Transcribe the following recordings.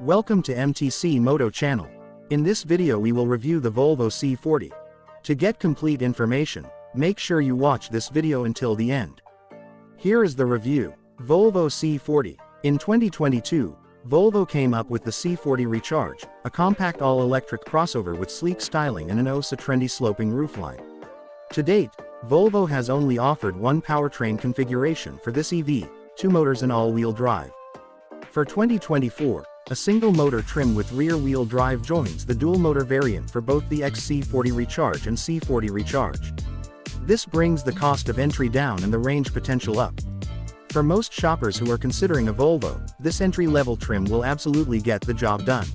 Welcome to MTC Moto channel. In this video we will review the Volvo C40. To get complete information, make sure you watch this video until the end. Here is the review. Volvo C40. In 2022, Volvo came up with the C40 Recharge, a compact all-electric crossover with sleek styling and an oh-so-trendy sloping roofline. To date, Volvo has only offered one powertrain configuration for this EV, 2 motors and all-wheel drive. For 2024, a single motor trim with rear-wheel drive joins the dual-motor variant for both the XC40 Recharge and C40 Recharge. This brings the cost of entry down and the range potential up. For most shoppers who are considering a Volvo, this entry-level trim will absolutely get the job done.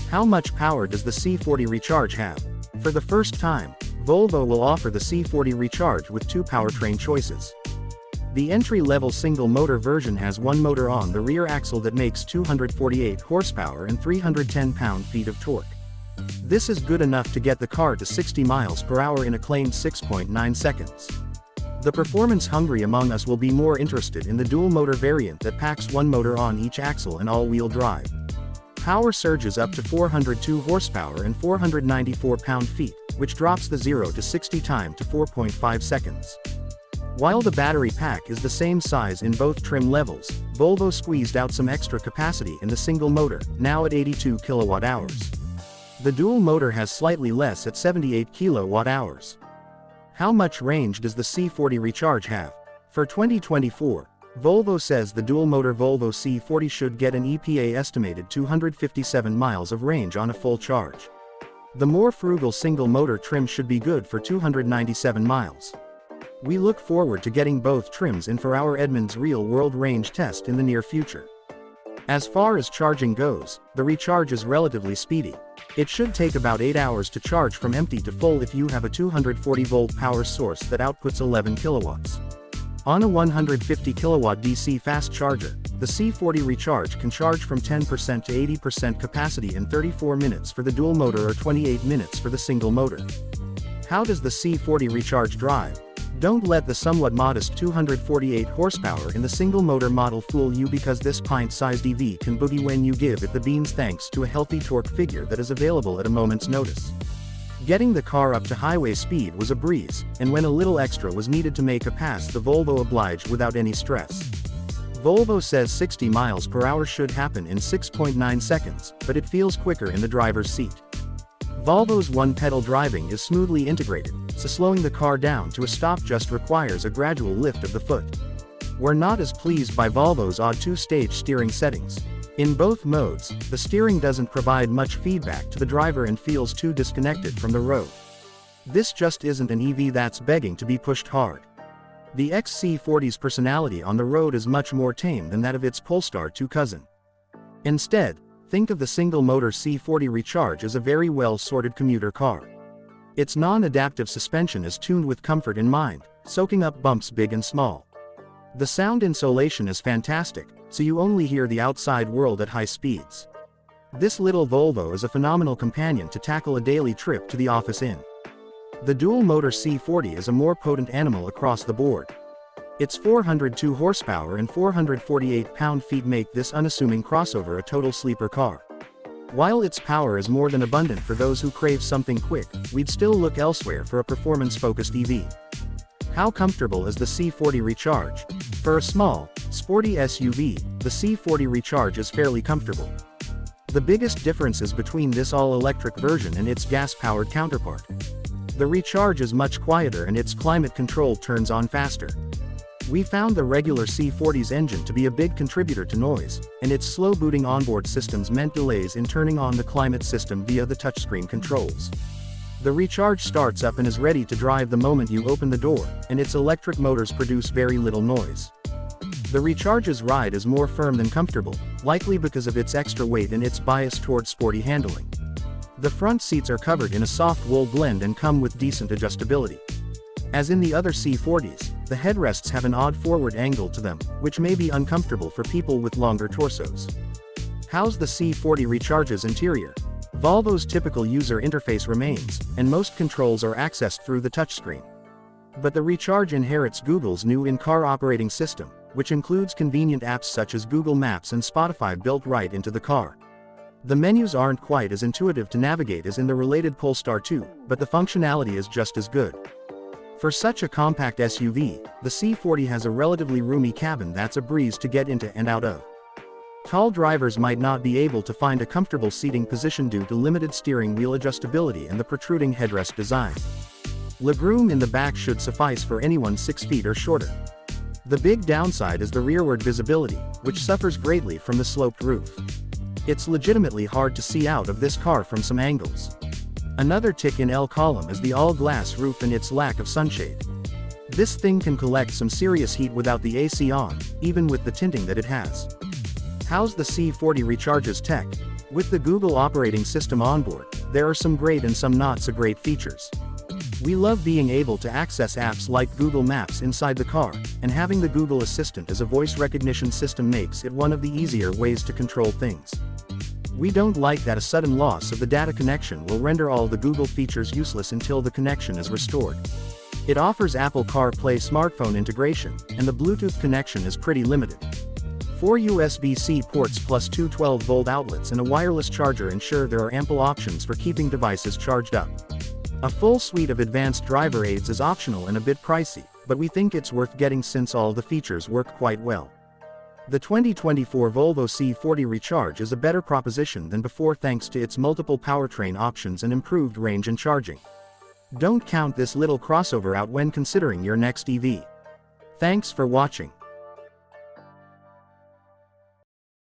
How much power does the C40 Recharge have? For the first time, Volvo will offer the C40 Recharge with 2 powertrain choices. The entry-level single-motor version has one motor on the rear axle that makes 248 horsepower and 310 pound-feet of torque. This is good enough to get the car to 60 miles per hour in a claimed 6.9 seconds. The performance-hungry among us will be more interested in the dual-motor variant that packs one motor on each axle and all-wheel drive. Power surges up to 402 horsepower and 494 pound-feet, which drops the 0 to 60 time to 4.5 seconds. While the battery pack is the same size in both trim levels, Volvo squeezed out some extra capacity in the single motor, now at 82 kilowatt-hours. The dual motor has slightly less at 78 kilowatt-hours. How much range does the C40 Recharge have? For 2024, Volvo says the dual-motor Volvo C40 should get an EPA estimated 257 miles of range on a full charge. The more frugal single-motor trim should be good for 297 miles. We look forward to getting both trims in for our Edmunds real-world range test in the near future. As far as charging goes, the Recharge is relatively speedy. It should take about 8 hours to charge from empty to full if you have a 240-volt power source that outputs 11 kilowatts. On a 150 kilowatt DC fast charger, the C40 Recharge can charge from 10% to 80% capacity in 34 minutes for the dual motor or 28 minutes for the single motor. How does the C40 Recharge drive? Don't let the somewhat modest 248 horsepower in the single-motor model fool you, because this pint-sized EV can boogie when you give it the beans thanks to a healthy torque figure that is available at a moment's notice. Getting the car up to highway speed was a breeze, and when a little extra was needed to make a pass, the Volvo obliged without any stress. Volvo says 60 miles per hour should happen in 6.9 seconds, but it feels quicker in the driver's seat. Volvo's one-pedal driving is smoothly integrated, so slowing the car down to a stop just requires a gradual lift of the foot. We're not as pleased by Volvo's odd 2-stage steering settings. In both modes, the steering doesn't provide much feedback to the driver and feels too disconnected from the road. This just isn't an EV that's begging to be pushed hard. The XC40's personality on the road is much more tame than that of its Polestar 2 cousin. Instead, think of the single-motor C40 Recharge as a very well-sorted commuter car. Its non-adaptive suspension is tuned with comfort in mind, soaking up bumps big and small. The sound insulation is fantastic, so you only hear the outside world at high speeds. This little Volvo is a phenomenal companion to tackle a daily trip to the office in. The dual-motor C40 is a more potent animal across the board. Its 402 horsepower and 448 pound-feet make this unassuming crossover a total sleeper car. While its power is more than abundant for those who crave something quick, we'd still look elsewhere for a performance-focused EV. How comfortable is the C40 Recharge? For a small, sporty SUV, the C40 Recharge is fairly comfortable. The biggest differences between this all-electric version and its gas-powered counterpart. The Recharge is much quieter and its climate control turns on faster. We found the regular C40's engine to be a big contributor to noise, and its slow-booting onboard systems meant delays in turning on the climate system via the touchscreen controls. The Recharge starts up and is ready to drive the moment you open the door, and its electric motors produce very little noise. The Recharge's ride is more firm than comfortable, likely because of its extra weight and its bias towards sporty handling. The front seats are covered in a soft wool blend and come with decent adjustability. As in the other C40s, the headrests have an odd forward angle to them, which may be uncomfortable for people with longer torsos. How's the C40 Recharge's interior? Volvo's typical user interface remains, and most controls are accessed through the touchscreen. But the Recharge inherits Google's new in-car operating system, which includes convenient apps such as Google Maps and Spotify built right into the car. The menus aren't quite as intuitive to navigate as in the related Polestar 2, but the functionality is just as good. For such a compact SUV, the C40 has a relatively roomy cabin that's a breeze to get into and out of. Tall drivers might not be able to find a comfortable seating position due to limited steering wheel adjustability and the protruding headrest design. Legroom in the back should suffice for anyone 6 feet or shorter. The big downside is the rearward visibility, which suffers greatly from the sloped roof. It's legitimately hard to see out of this car from some angles. Another tick in L column is the all-glass roof and its lack of sunshade. This thing can collect some serious heat without the AC on, even with the tinting that it has. How's the C40 Recharge's tech? With the Google operating system on board, there are some great and some not so great features. We love being able to access apps like Google Maps inside the car, and having the Google Assistant as a voice recognition system makes it one of the easier ways to control things. We don't like that a sudden loss of the data connection will render all the Google features useless until the connection is restored. It offers Apple CarPlay smartphone integration, and the Bluetooth connection is pretty limited. 4 USB-C ports plus 2 12-volt outlets and a wireless charger ensure there are ample options for keeping devices charged up. A full suite of advanced driver aids is optional and a bit pricey, but we think it's worth getting since all the features work quite well. The 2024 Volvo C40 Recharge is a better proposition than before thanks to its multiple powertrain options and improved range and charging. Don't count this little crossover out when considering your next EV. Thanks for watching.